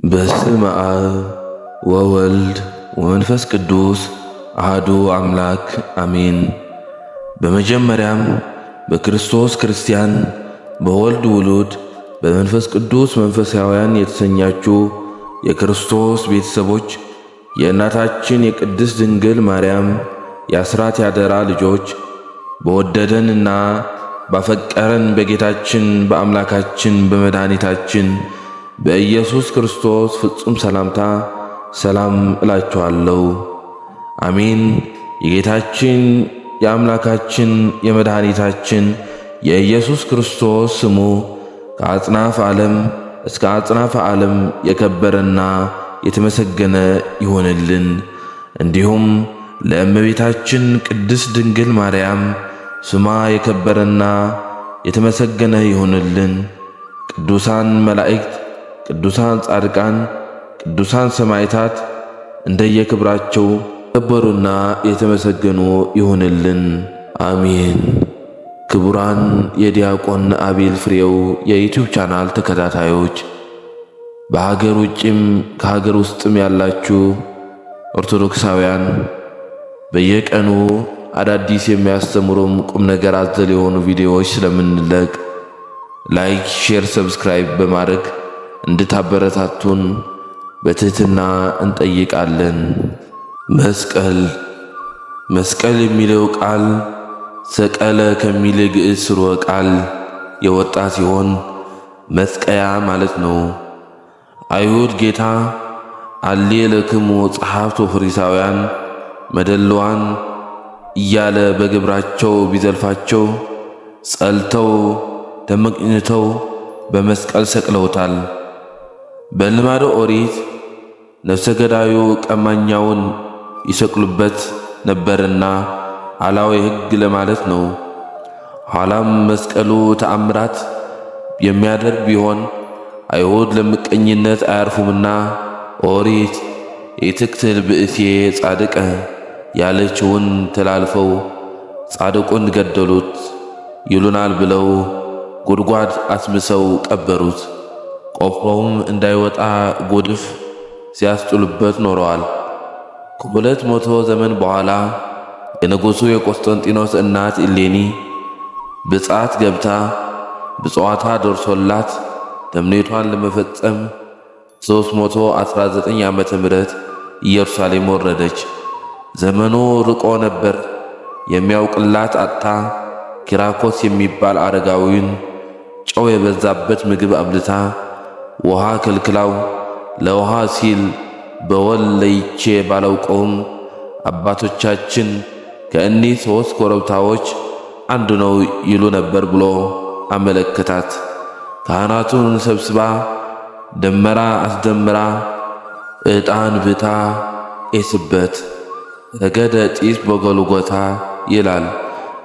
በስመ አብ ወወልድ ወመንፈስ ቅዱስ አሐዱ አምላክ አሜን። በመጀመሪያም በክርስቶስ ክርስቲያን በወልድ ውሉድ በመንፈስ ቅዱስ መንፈሳውያን የተሰኛችሁ የክርስቶስ ቤተሰቦች የእናታችን የቅድስት ድንግል ማርያም የአስራት ያደራ ልጆች በወደደንና ባፈቀረን በጌታችን በአምላካችን በመድኃኒታችን በኢየሱስ ክርስቶስ ፍጹም ሰላምታ ሰላም እላችኋለሁ። አሜን። የጌታችን የአምላካችን የመድኃኒታችን የኢየሱስ ክርስቶስ ስሙ ከአጽናፍ ዓለም እስከ አጽናፍ ዓለም የከበረና የተመሰገነ ይሆንልን። እንዲሁም ለእመቤታችን ቅድስት ድንግል ማርያም ስሟ የከበረና የተመሰገነ ይሆንልን። ቅዱሳን መላእክት፣ ቅዱሳን ጻድቃን፣ ቅዱሳን ሰማዕታት እንደየክብራቸው የከበሩና የተመሰገኑ ይሆንልን። አሜን። ክቡራን የዲያቆን አቤል ፍሬው የዩቲዩብ ቻናል ተከታታዮች በሀገር ውጭም ከሀገር ውስጥም ያላችሁ ኦርቶዶክሳውያን በየቀኑ አዳዲስ የሚያስተምሩም ቁም ነገር አዘል የሆኑ ቪዲዮዎች ስለምንለቅ ላይክ፣ ሼር፣ ሰብስክራይብ በማድረግ እንድታበረታቱን በትህትና እንጠይቃለን። መስቀል የሚለው ቃል ሰቀለ ከሚል ግዕዝ ሥርወ ቃል የወጣ ሲሆን መስቀያ ማለት ነው። አይሁድ ጌታ አሌ ለክሙ ጸሐፍት ወፈሪሳውያን መደልዋን እያለ በግብራቸው ቢዘልፋቸው ጸልተው ተመቅኝተው በመስቀል ሰቅለውታል። በልማደ ኦሪት ነፍሰ ገዳዩ ቀማኛውን ይሰቅሉበት ነበርና አላዊ ሕግ ለማለት ነው። ኋላም መስቀሉ ተአምራት የሚያደርግ ቢሆን አይሁድ ለምቀኝነት አያርፉምና ኦሪት ኢትቅትል ብእሴ ጻድቀ ያለችውን ተላልፈው ጻድቁን ገደሉት ይሉናል ብለው ጉድጓድ አስምሰው ቀበሩት። ቆፍረውም እንዳይወጣ ጎድፍ ሲያስጥሉበት ኖረዋል። ከ200 ዘመን በኋላ የንጉሡ የቆስጠንጢኖስ እናት እሌኒ ብፅዓት ገብታ ብፅዋታ ደርሶላት ተምኔቷን ለመፈጸም 319 ዓመተ ምህረት ኢየሩሳሌም ወረደች። ዘመኑ ርቆ ነበር። የሚያውቅላት አጥታ ኪራኮስ የሚባል አረጋዊን ጨው የበዛበት ምግብ አብልታ ውሃ ከልክላው ለውሃ ሲል በወል ለይቼ ባላውቀውም አባቶቻችን ከእኒህ 3 ኮረብታዎች አንዱ ነው ይሉ ነበር ብሎ አመለከታት። ካህናቱን ሰብስባ ደመራ አስደምራ ዕጣን ብታ ቄስበት ረገደ ጢስ በጎልጎታ ይላል።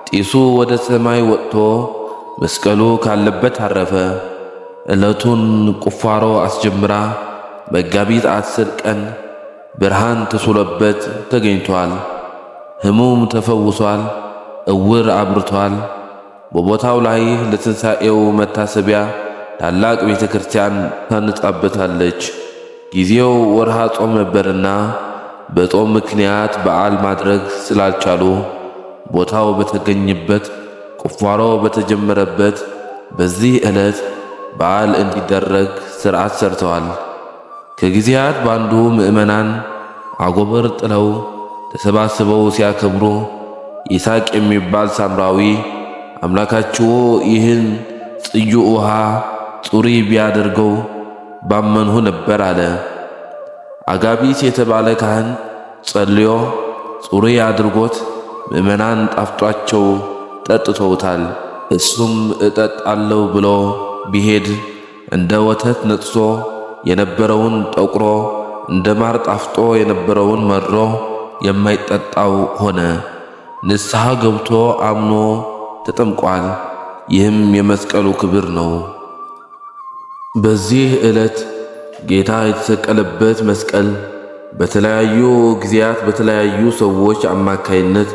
ጢሱ ወደ ሰማይ ወጥቶ መስቀሉ ካለበት አረፈ። ዕለቱን ቁፋሮ አስጀምራ መጋቢት 10 ቀን ብርሃን ተስሎበት ተገኝቷል። ሕሙም ተፈውሷል። እውር አብርቷል። በቦታው ላይ ለትንሣኤው መታሰቢያ ታላቅ ቤተ ክርስቲያን ታንጻበታለች። ጊዜው ወርሃ ጾም ነበርና በጾም ምክንያት በዓል ማድረግ ስላልቻሉ ቦታው በተገኘበት ቁፋሮ በተጀመረበት በዚህ ዕለት በዓል እንዲደረግ ሥርዓት ሰርተዋል። ከጊዜያት ባንዱ ምዕመናን አጎበር ጥለው ተሰባስበው ሲያከብሩ ይስሐቅ የሚባል ሳምራዊ አምላካችሁ ይህን ጽዩ ውሃ ጹሪ ቢያደርገው ባመንሁ ነበር አለ። አጋቢስ የተባለ ካህን ጸልዮ ጹሪ አድርጎት ምዕመናን ጣፍጧቸው ጠጥተውታል። እሱም እጠጣለሁ ብሎ ቢሄድ እንደ ወተት ነጥሶ የነበረውን ጠቁሮ እንደ ማር ጣፍጦ የነበረውን መሮ የማይጠጣው ሆነ። ንስሐ ገብቶ አምኖ ተጠምቋል። ይህም የመስቀሉ ክብር ነው። በዚህ ዕለት ጌታ የተሰቀለበት መስቀል በተለያዩ ጊዜያት በተለያዩ ሰዎች አማካይነት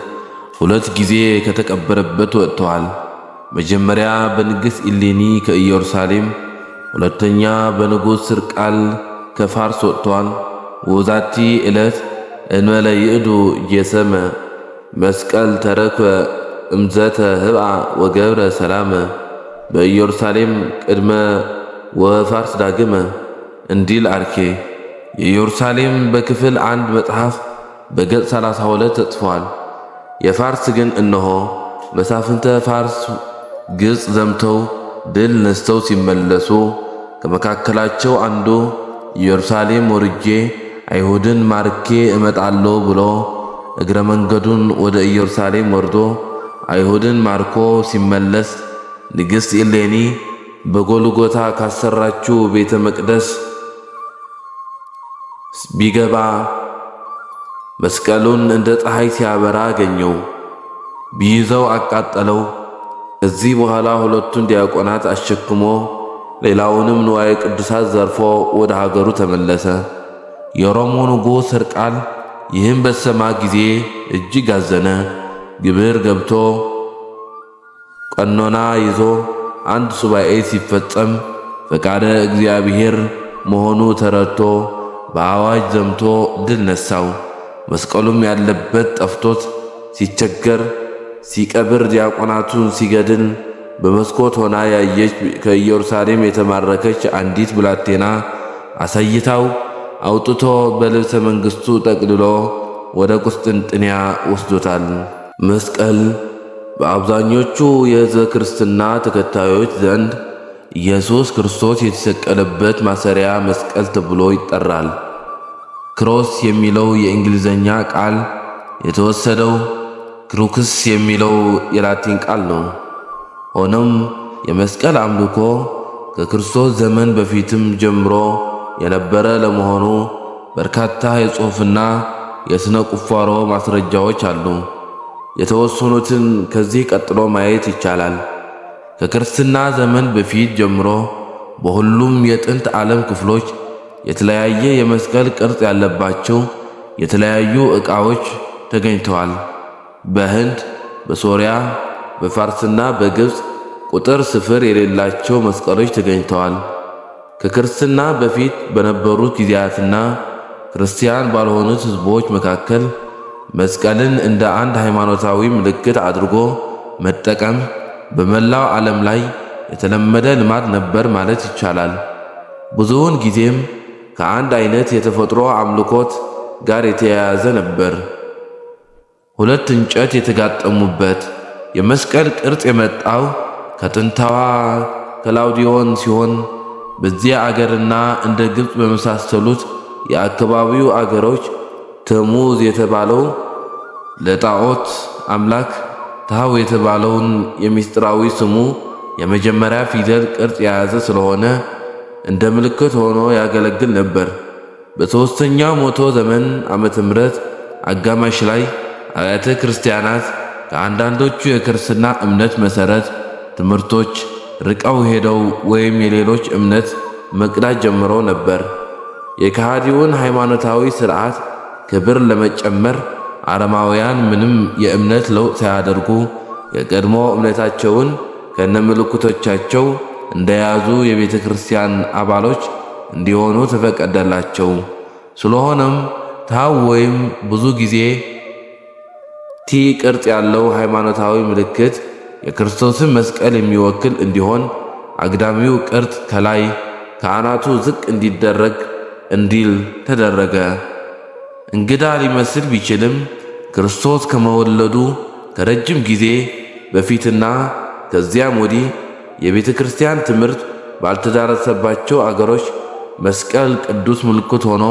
2 ጊዜ ከተቀበረበት ወጥተዋል። መጀመሪያ በንግሥት እሌኒ ከኢየሩሳሌም፣ ሁለተኛ በንጉሥ ስርቃል ከፋርስ ወጥቷል። ወዛቲ ዕለት እንበለ ይእዱ ጄሰመ መስቀል ተረክበ እምዘተ ህብአ ወገብረ ሰላመ በኢየሩሳሌም ቅድመ ወፋርስ ዳግመ እንዲል አርኬ። የኢየሩሳሌም በክፍል 1 መጽሐፍ በገጽ 32 ተጽፏል። የፋርስ ግን እነሆ መሳፍንተ ፋርስ ግብፅ ዘምተው ድል ነስተው ሲመለሱ ከመካከላቸው አንዱ ኢየሩሳሌም ወርጄ አይሁድን ማርኬ እመጣለሁ ብሎ እግረ መንገዱን ወደ ኢየሩሳሌም ወርዶ አይሁድን ማርኮ ሲመለስ ንግሥት ኢሌኒ በጎልጎታ ካሰራችው ቤተ መቅደስ ቢገባ መስቀሉን እንደ ፀሐይ ሲያበራ አገኘው። ቢይዘው አቃጠለው። ከዚህ በኋላ ሁለቱን ዲያቆናት አሸክሞ ሌላውንም ንዋየ ቅዱሳት ዘርፎ ወደ ሀገሩ ተመለሰ። የሮሙ ንጉሥ ሕርቃል ይህም በሰማ ጊዜ እጅግ አዘነ። ግብር ገብቶ ቀኖና ይዞ አንድ ሱባኤ ሲፈጸም ፈቃደ እግዚአብሔር መሆኑ ተረድቶ በአዋጅ ዘምቶ ድል ነሳው። መስቀሉም ያለበት ጠፍቶት ሲቸገር ሲቀብር ዲያቆናቱን ሲገድል በመስኮት ሆና ያየች ከኢየሩሳሌም የተማረከች አንዲት ብላቴና አሳይታው አውጥቶ በልብሰ መንግሥቱ ጠቅልሎ ወደ ቁስጥንጥንያ ወስዶታል። መስቀል በአብዛኞቹ የሕዝበ ክርስትና ተከታዮች ዘንድ ኢየሱስ ክርስቶስ የተሰቀለበት ማሰሪያ መስቀል ተብሎ ይጠራል። ክሮስ የሚለው የእንግሊዘኛ ቃል የተወሰደው ክሩክስ የሚለው የላቲን ቃል ነው። ሆኖም የመስቀል አምልኮ ከክርስቶስ ዘመን በፊትም ጀምሮ የነበረ ለመሆኑ በርካታ የጽሑፍና የሥነ ቁፋሮ ማስረጃዎች አሉ። የተወሰኑትን ከዚህ ቀጥሎ ማየት ይቻላል። ከክርስትና ዘመን በፊት ጀምሮ በሁሉም የጥንት ዓለም ክፍሎች የተለያየ የመስቀል ቅርጽ ያለባቸው የተለያዩ ዕቃዎች ተገኝተዋል። በህንድ፣ በሶሪያ፣ በፋርስና በግብፅ ቁጥር ስፍር የሌላቸው መስቀሎች ተገኝተዋል። ከክርስትና በፊት በነበሩት ጊዜያትና ክርስቲያን ባልሆኑት ሕዝቦች መካከል መስቀልን እንደ አንድ ሃይማኖታዊ ምልክት አድርጎ መጠቀም በመላው ዓለም ላይ የተለመደ ልማድ ነበር ማለት ይቻላል። ብዙውን ጊዜም ከአንድ አይነት የተፈጥሮ አምልኮት ጋር የተያያዘ ነበር። ሁለት እንጨት የተጋጠሙበት የመስቀል ቅርጽ የመጣው ከጥንታዋ ከላውዲዮን ሲሆን በዚያ አገርና እንደ ግብፅ በመሳሰሉት የአካባቢው አገሮች ተሙዝ የተባለው ለጣዖት አምላክ ታው የተባለውን የምስጢራዊ ስሙ የመጀመሪያ ፊደል ቅርጽ የያዘ ስለሆነ እንደ ምልክት ሆኖ ያገለግል ነበር። በሦስተኛው መቶ ዘመን ዓመተ ምህረት አጋማሽ ላይ አብያተ ክርስቲያናት ከአንዳንዶቹ የክርስትና እምነት መሠረት ትምህርቶች ርቀው ሄደው ወይም የሌሎች እምነት መቅዳት ጀምረው ነበር። የከሃዲውን ሃይማኖታዊ ሥርዓት ክብር ለመጨመር አረማውያን ምንም የእምነት ለውጥ ሳያደርጉ የቀድሞ እምነታቸውን ከነምልክቶቻቸው እንደያዙ የቤተ ክርስቲያን አባሎች እንዲሆኑ ተፈቀደላቸው። ስለሆነም ታው ወይም ብዙ ጊዜ ቲ ቅርጽ ያለው ሃይማኖታዊ ምልክት የክርስቶስን መስቀል የሚወክል እንዲሆን አግዳሚው ቅርጽ ከላይ ከአናቱ ዝቅ እንዲደረግ እንዲል ተደረገ። እንግዳ ሊመስል ቢችልም ክርስቶስ ከመወለዱ ከረጅም ጊዜ በፊትና ከዚያም ወዲህ የቤተ ክርስቲያን ትምህርት ባልተዳረሰባቸው አገሮች መስቀል ቅዱስ ምልክት ሆኖ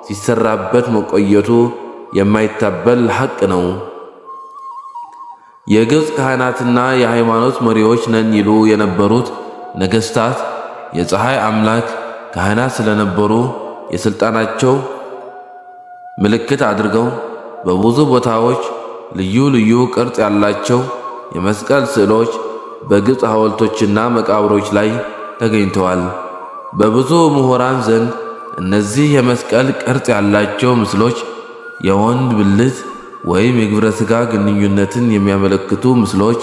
ሲሰራበት መቆየቱ የማይታበል ሐቅ ነው። የግብፅ ካህናትና የሃይማኖት መሪዎች ነን ይሉ የነበሩት ነገሥታት የፀሐይ አምላክ ካህናት ስለነበሩ የሥልጣናቸው ምልክት አድርገው በብዙ ቦታዎች ልዩ ልዩ ቅርጽ ያላቸው የመስቀል ስዕሎች በግብፅ ሐውልቶችና መቃብሮች ላይ ተገኝተዋል። በብዙ ምሁራን ዘንድ እነዚህ የመስቀል ቅርጽ ያላቸው ምስሎች የወንድ ብልት ወይም የግብረ ሥጋ ግንኙነትን የሚያመለክቱ ምስሎች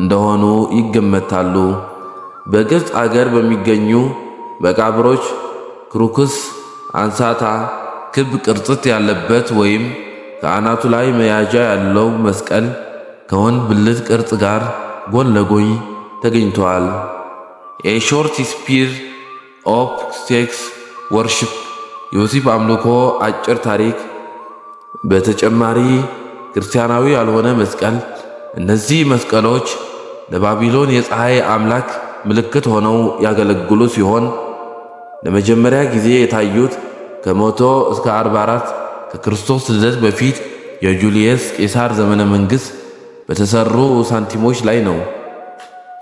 እንደሆኑ ይገመታሉ። በግብፅ አገር በሚገኙ መቃብሮች ክሩክስ አንሳታ ክብ ቅርጽት ያለበት ወይም ከአናቱ ላይ መያዣ ያለው መስቀል ከወንድ ብልት ቅርጽ ጋር ጎን ለጎን ተገኝቷል። ኤ ሾርት ሂስቶሪ ኦፍ ሴክስ ወርሺፕ የወሲብ አምልኮ አጭር ታሪክ። በተጨማሪ ክርስቲያናዊ ያልሆነ መስቀል። እነዚህ መስቀሎች ለባቢሎን የፀሐይ አምላክ ምልክት ሆነው ያገለግሉ ሲሆን ለመጀመሪያ ጊዜ የታዩት ከ100 እስከ 44 ከክርስቶስ ልደት በፊት የጁልየስ ቄሳር ዘመነ መንግሥት በተሰሩ ሳንቲሞች ላይ ነው።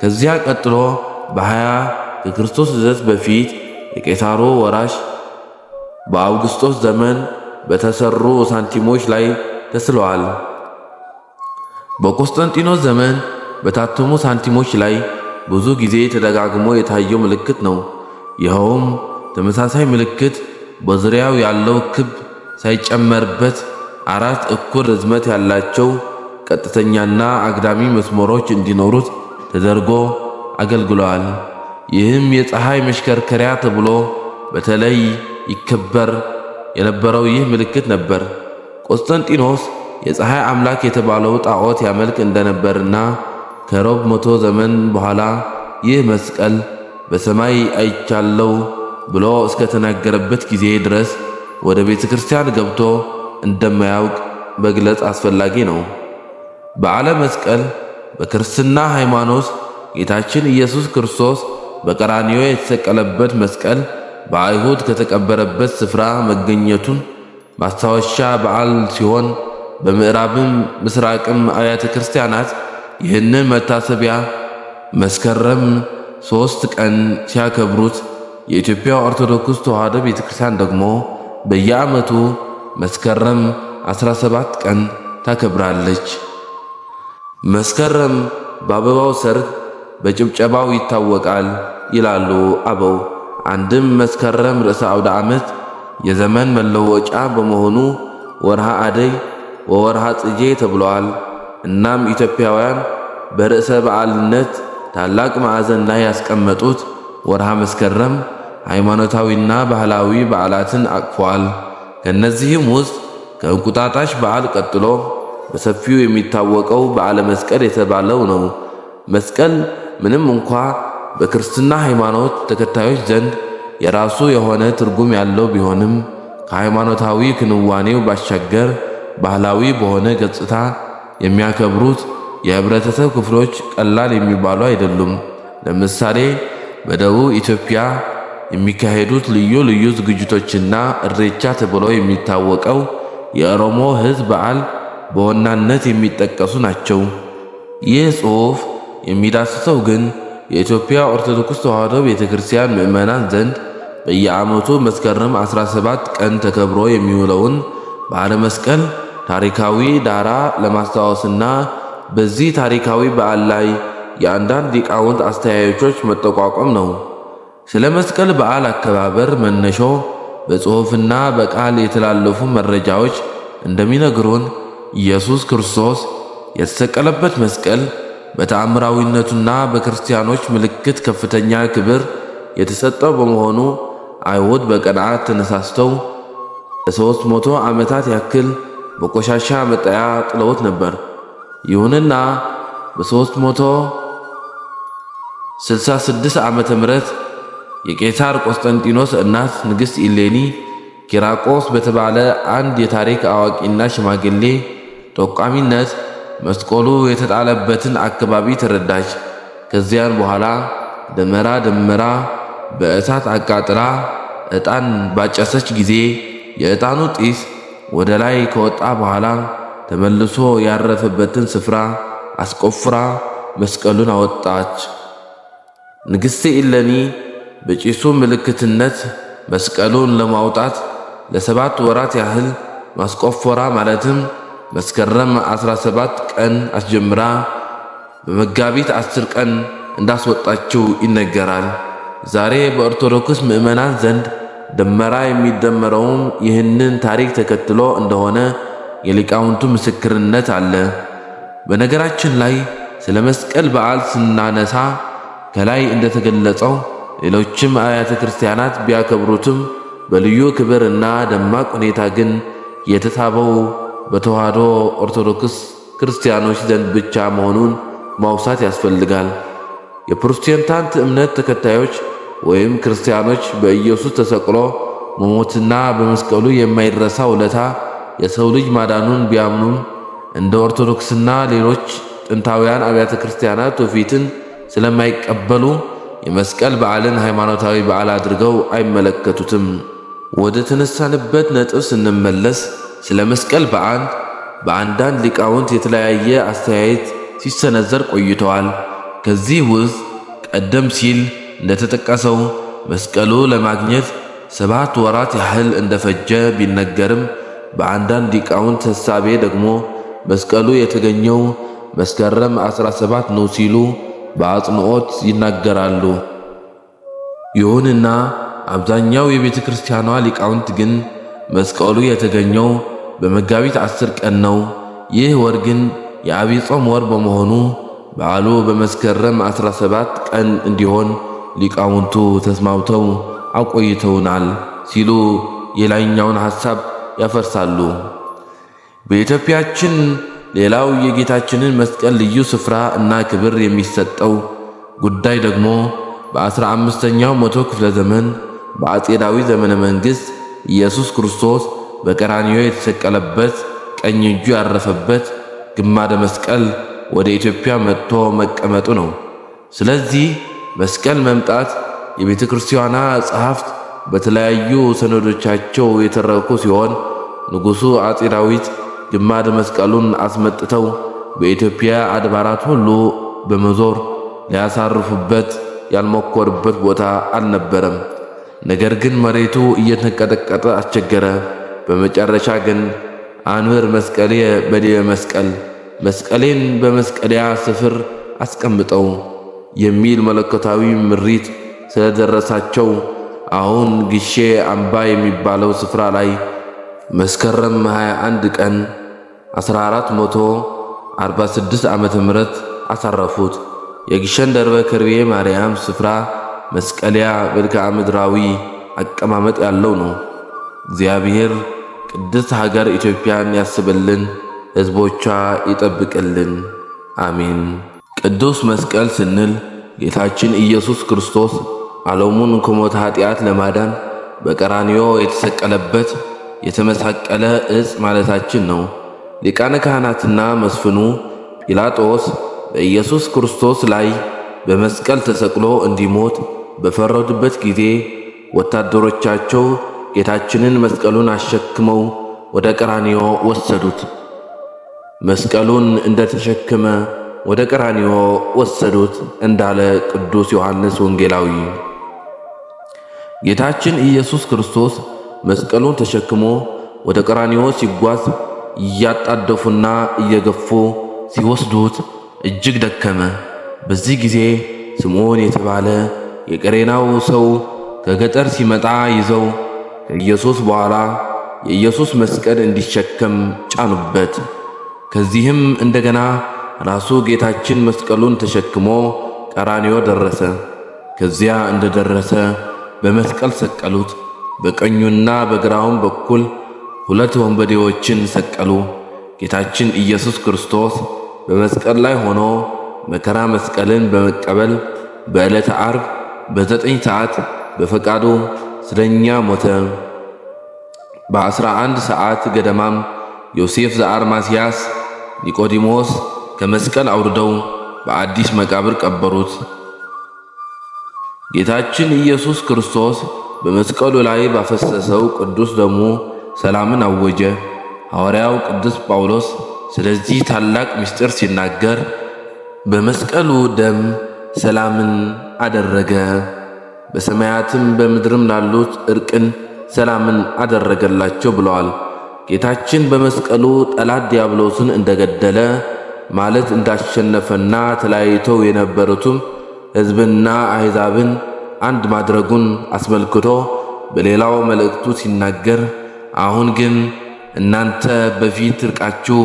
ከዚያ ቀጥሎ በ20 ከክርስቶስ ልደት በፊት የቄሳሩ ወራሽ በአውግስጦስ ዘመን በተሰሩ ሳንቲሞች ላይ ተስለዋል። በቆስጠንጢኖስ ዘመን በታተሙ ሳንቲሞች ላይ ብዙ ጊዜ ተደጋግሞ የታየው ምልክት ነው። ይኸውም ተመሳሳይ ምልክት በዙሪያው ያለው ክብ ሳይጨመርበት 4 እኩል ርዝመት ያላቸው ቀጥተኛና አግዳሚ መስመሮች እንዲኖሩት ተደርጎ አገልግሏል። ይህም የፀሐይ መሽከርከሪያ ተብሎ በተለይ ይከበር የነበረው ይህ ምልክት ነበር። ቆስጠንጢኖስ የፀሐይ አምላክ የተባለው ጣዖት ያመልክ እንደነበርና ከሮብ 100 ዘመን በኋላ ይህ መስቀል በሰማይ አይቻለው ብሎ እስከተናገረበት ጊዜ ድረስ ወደ ቤተ ክርስቲያን ገብቶ እንደማያውቅ መግለጽ አስፈላጊ ነው። በዓለ መስቀል በክርስትና ሃይማኖት ጌታችን ኢየሱስ ክርስቶስ በቀራንዮ የተሰቀለበት መስቀል በአይሁድ ከተቀበረበት ስፍራ መገኘቱን ማስታወሻ በዓል ሲሆን በምዕራብም ምስራቅም አብያተ ክርስቲያናት ይህንን መታሰቢያ መስከረም 3 ቀን ሲያከብሩት የኢትዮጵያ ኦርቶዶክስ ተዋሕዶ ቤተክርስቲያን ደግሞ በየዓመቱ መስከረም 17 ቀን ታከብራለች። መስከረም በአበባው ሰርግ በጭብጨባው ይታወቃል ይላሉ አበው። አንድም መስከረም ርዕሰ አውደ ዓመት የዘመን መለወጫ በመሆኑ ወርሃ አደይ ወወርሃ ጽጌ ተብለዋል። እናም ኢትዮጵያውያን በርዕሰ በዓልነት ታላቅ ማዕዘን ላይ ያስቀመጡት ወርሃ መስከረም ሃይማኖታዊና ባህላዊ በዓላትን አቅፏል። ከነዚህም ውስጥ ከእንቁጣጣሽ በዓል ቀጥሎ በሰፊው የሚታወቀው በዓለ መስቀል የተባለው ነው። መስቀል ምንም እንኳ በክርስትና ሃይማኖት ተከታዮች ዘንድ የራሱ የሆነ ትርጉም ያለው ቢሆንም ከሃይማኖታዊ ክንዋኔው ባሻገር ባህላዊ በሆነ ገጽታ የሚያከብሩት የህብረተሰብ ክፍሎች ቀላል የሚባሉ አይደሉም። ለምሳሌ በደቡብ ኢትዮጵያ የሚካሄዱት ልዩ ልዩ ዝግጅቶችና እሬቻ ተብሎ የሚታወቀው የኦሮሞ ሕዝብ በዓል በዋናነት የሚጠቀሱ ናቸው። ይህ ጽሑፍ የሚዳስሰው ግን የኢትዮጵያ ኦርቶዶክስ ተዋሕዶ ቤተክርስቲያን ምዕመናን ዘንድ በየዓመቱ መስከረም 17 ቀን ተከብሮ የሚውለውን በዓለ መስቀል ታሪካዊ ዳራ ለማስታወስና በዚህ ታሪካዊ በዓል ላይ የአንዳንድ ሊቃውንት አስተያየቶች መጠቋቋም ነው። ስለ መስቀል በዓል አከባበር መነሾ በጽሑፍና በቃል የተላለፉ መረጃዎች እንደሚነግሩን ኢየሱስ ክርስቶስ የተሰቀለበት መስቀል በተአምራዊነቱና በክርስቲያኖች ምልክት ከፍተኛ ክብር የተሰጠው በመሆኑ አይሁድ በቅንዓት ተነሳስተው ለ300 ዓመታት ያክል በቆሻሻ መጣያ ጥለውት ነበር። ይሁንና በ366 ዓመተ ምህረት የቄሳር ቆስጠንጢኖስ እናት ንግሥት ኢሌኒ ኪራቆስ በተባለ አንድ የታሪክ አዋቂና ሽማግሌ ጠቋሚነት መስቀሉ የተጣለበትን አካባቢ ተረዳች። ከዚያን በኋላ ደመራ በእሳት አቃጥላ ዕጣን ባጨሰች ጊዜ የዕጣኑ ጢስ ወደ ላይ ከወጣ በኋላ ተመልሶ ያረፈበትን ስፍራ አስቆፍራ መስቀሉን አወጣች። ንግሥት ኢሌኒ በጭሱ ምልክትነት መስቀሉን ለማውጣት ለ7 ወራት ያህል ማስቆፈራ ማለትም መስከረም 17 ቀን አስጀምራ በመጋቢት 10 ቀን እንዳስወጣችው ይነገራል። ዛሬ በኦርቶዶክስ ምዕመናን ዘንድ ደመራ የሚደመረውም ይህንን ታሪክ ተከትሎ እንደሆነ የሊቃውንቱ ምስክርነት አለ። በነገራችን ላይ ስለ መስቀል በዓል ስናነሳ ከላይ እንደተገለጸው ሌሎችም አብያተ ክርስቲያናት ቢያከብሩትም በልዩ ክብርና ደማቅ ሁኔታ ግን የተሳበው በተዋሕዶ ኦርቶዶክስ ክርስቲያኖች ዘንድ ብቻ መሆኑን ማውሳት ያስፈልጋል። የፕሮቴስታንት እምነት ተከታዮች ወይም ክርስቲያኖች በኢየሱስ ተሰቅሎ መሞትና በመስቀሉ የማይረሳ ውለታ የሰው ልጅ ማዳኑን ቢያምኑም እንደ ኦርቶዶክስና ሌሎች ጥንታውያን አብያተ ክርስቲያናት ትውፊትን ስለማይቀበሉ የመስቀል በዓልን ሃይማኖታዊ በዓል አድርገው አይመለከቱትም። ወደ ተነሳንበት ነጥብ ስንመለስ ስለ መስቀል በዓል በአንዳንድ ሊቃውንት የተለያየ አስተያየት ሲሰነዘር ቆይተዋል። ከዚህ ውስጥ ቀደም ሲል እንደተጠቀሰው መስቀሉ ለማግኘት 7 ወራት ያህል እንደፈጀ ቢነገርም በአንዳንድ ሊቃውንት ሕሳቤ ደግሞ መስቀሉ የተገኘው መስከረም 17 ነው ሲሉ በአጽንዖት ይናገራሉ። ይሁንና አብዛኛው የቤተ ክርስቲያኗ ሊቃውንት ግን መስቀሉ የተገኘው በመጋቢት 10 ቀን ነው። ይህ ወር ግን የዐቢይ ጾም ወር በመሆኑ በዓሉ በመስከረም 17 ቀን እንዲሆን ሊቃውንቱ ተስማምተው አቆይተውናል ሲሉ የላይኛውን ሐሳብ ያፈርሳሉ። በኢትዮጵያችን ሌላው የጌታችንን መስቀል ልዩ ስፍራ እና ክብር የሚሰጠው ጉዳይ ደግሞ በ15ኛው መቶ ክፍለ ዘመን በአፄ ዳዊት ዘመነ መንግሥት ኢየሱስ ክርስቶስ በቀራንዮ የተሰቀለበት ቀኝ እጁ ያረፈበት ግማደ መስቀል ወደ ኢትዮጵያ መጥቶ መቀመጡ ነው። ስለዚህ መስቀል መምጣት የቤተ ክርስቲያኗ ጸሐፍት በተለያዩ ሰነዶቻቸው የተረኩ ሲሆን ንጉሡ አፄ ዳዊት ግማደ መስቀሉን አስመጥተው በኢትዮጵያ አድባራት ሁሉ በመዞር ሊያሳርፉበት ያልሞከሩበት ቦታ አልነበረም። ነገር ግን መሬቱ እየተንቀጠቀጠ አስቸገረ። በመጨረሻ ግን አንብር መስቀልየ በዲበ መስቀል፣ መስቀሌን በመስቀልያ ስፍር አስቀምጠው የሚል መለኮታዊ ምሪት ስለደረሳቸው አሁን ግሼ አምባ የሚባለው ስፍራ ላይ መስከረም 21 ቀን 1446 ዓመተ ምህረት አሳረፉት። የግሸን ደርበ ከርቤ ማርያም ስፍራ መስቀልያ መልክዓ ምድራዊ አቀማመጥ ያለው ነው። እግዚአብሔር ቅድስት ሀገር ኢትዮጵያን ያስብልን፣ ሕዝቦቿ ይጠብቅልን። አሜን። ቅዱስ መስቀል ስንል ጌታችን ኢየሱስ ክርስቶስ ዓለሙን ከሞት ኃጢአት ለማዳን በቀራንዮ የተሰቀለበት የተመሳቀለ ዕፅ ማለታችን ነው። ሊቃነ ካህናትና መስፍኑ ጲላጦስ በኢየሱስ ክርስቶስ ላይ በመስቀል ተሰቅሎ እንዲሞት በፈረዱበት ጊዜ ወታደሮቻቸው ጌታችንን መስቀሉን አሸክመው ወደ ቀራንዮ ወሰዱት። መስቀሉን እንደተሸከመ ወደ ቀራንዮ ወሰዱት እንዳለ ቅዱስ ዮሐንስ ወንጌላዊ። ጌታችን ኢየሱስ ክርስቶስ መስቀሉን ተሸክሞ ወደ ቀራንዮ ሲጓዝ እያጣደፉና እየገፉ ሲወስዱት እጅግ ደከመ። በዚህ ጊዜ ስምዖን የተባለ የቀሬናው ሰው ከገጠር ሲመጣ ይዘው ከኢየሱስ በኋላ የኢየሱስ መስቀል እንዲሸከም ጫኑበት። ከዚህም እንደገና ራሱ ጌታችን መስቀሉን ተሸክሞ ቀራንዮ ደረሰ። ከዚያ እንደደረሰ በመስቀል ሰቀሉት። በቀኙና በግራውም በኩል 2 ወንበዴዎችን ሰቀሉ። ጌታችን ኢየሱስ ክርስቶስ በመስቀል ላይ ሆኖ መከራ መስቀልን በመቀበል በዕለተ ዓርብ በ9 ሰዓት በፈቃዱ ስለኛ ሞተ። በ11 ሰዓት ገደማም ዮሴፍ ዘአርማስያስ ኒቆዲሞስ ከመስቀል አውርደው በአዲስ መቃብር ቀበሩት። ጌታችን ኢየሱስ ክርስቶስ በመስቀሉ ላይ ባፈሰሰው ቅዱስ ደሙ ሰላምን አወጀ። ሐዋርያው ቅዱስ ጳውሎስ ስለዚህ ታላቅ ምስጢር ሲናገር በመስቀሉ ደም ሰላምን አደረገ፣ በሰማያትም በምድርም ላሉት እርቅን ሰላምን አደረገላቸው ብለዋል። ጌታችን በመስቀሉ ጠላት ዲያብሎስን እንደገደለ ማለት እንዳሸነፈና ተለያይተው የነበሩትም ሕዝብና አሕዛብን አንድ ማድረጉን አስመልክቶ በሌላው መልእክቱ ሲናገር አሁን ግን እናንተ በፊት ርቃችሁ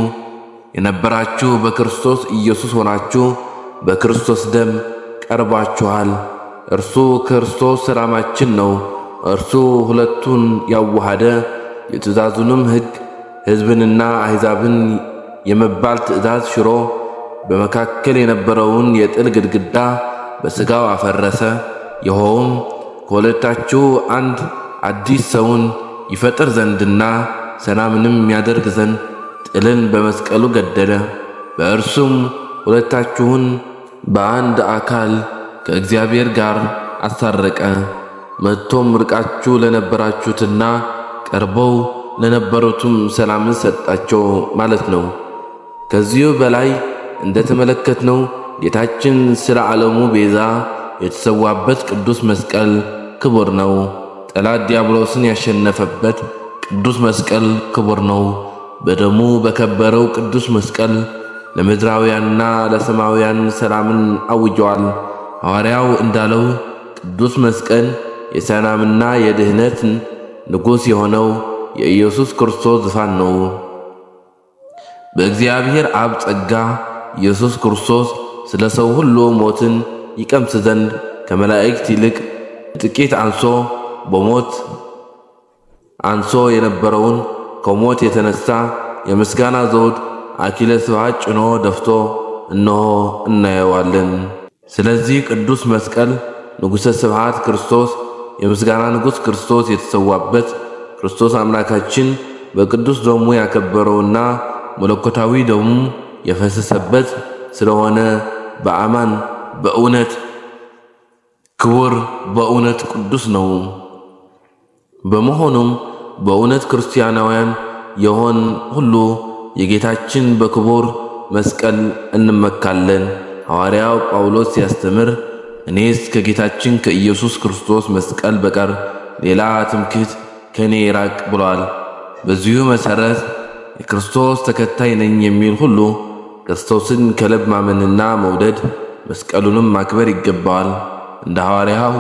የነበራችሁ በክርስቶስ ኢየሱስ ሆናችሁ በክርስቶስ ደም ቀርባችኋል። እርሱ ክርስቶስ ሰላማችን ነው። እርሱ ሁለቱን ያዋሃደ የትእዛዙንም ሕግ ሕዝብንና አሕዛብን የመባል ትእዛዝ ሽሮ በመካከል የነበረውን የጥል ግድግዳ በሥጋው አፈረሰ። ይኸውም ከሁለታችሁ አንድ አዲስ ሰውን ይፈጥር ዘንድና ሰላምንም ያደርግ ዘንድ ጥልን በመስቀሉ ገደለ። በእርሱም ሁለታችሁን በአንድ አካል ከእግዚአብሔር ጋር አስታረቀ። መጥቶም ርቃችሁ ለነበራችሁትና ቀርበው ለነበሩትም ሰላምን ሰጣቸው ማለት ነው። ከዚሁ በላይ እንደተመለከትነው ጌታችን ስለ ዓለሙ ቤዛ የተሰዋበት ቅዱስ መስቀል ክቡር ነው። ጠላት ዲያብሎስን ያሸነፈበት ቅዱስ መስቀል ክቡር ነው። በደሙ በከበረው ቅዱስ መስቀል ለምድራውያንና ለሰማያውያን ሰላምን አውጀዋል። ሐዋርያው እንዳለው ቅዱስ መስቀል የሰላምና የድኅነት ንጉሥ የሆነው የኢየሱስ ክርስቶስ ዙፋን ነው። በእግዚአብሔር አብ ጸጋ ኢየሱስ ክርስቶስ ስለ ሰው ሁሉ ሞትን ይቀምስ ዘንድ ከመላእክት ይልቅ ጥቂት በሞት አንሶ የነበረውን ከሞት የተነሳ የምስጋና ዘውድ አክሊለ ስብሐት ጭኖ ደፍቶ እነሆ እናየዋለን። ስለዚህ ቅዱስ መስቀል ንጉሠ ስብሐት ክርስቶስ የምስጋና ንጉሥ ክርስቶስ የተሰዋበት ክርስቶስ አምላካችን በቅዱስ ደሙ ያከበረውና መለኮታዊ ደሙ የፈሰሰበት ስለሆነ በአማን በእውነት ክቡር በእውነት ቅዱስ ነው። በመሆኑም በእውነት ክርስቲያናውያን የሆን ሁሉ የጌታችን በክቡር መስቀል እንመካለን። ሐዋርያው ጳውሎስ ሲያስተምር እኔስ ከጌታችን ከኢየሱስ ክርስቶስ መስቀል በቀር ሌላ ትምክህት ከኔ ይራቅ ብሏል። በዚሁ መሠረት የክርስቶስ ተከታይ ነኝ የሚል ሁሉ ክርስቶስን ከልብ ማመንና መውደድ መስቀሉንም ማክበር ይገባዋል። እንደ ሐዋርያው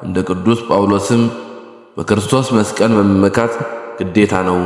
እንደ ቅዱስ ጳውሎስም በክርስቶስ መስቀል መመካት ግዴታ ነው።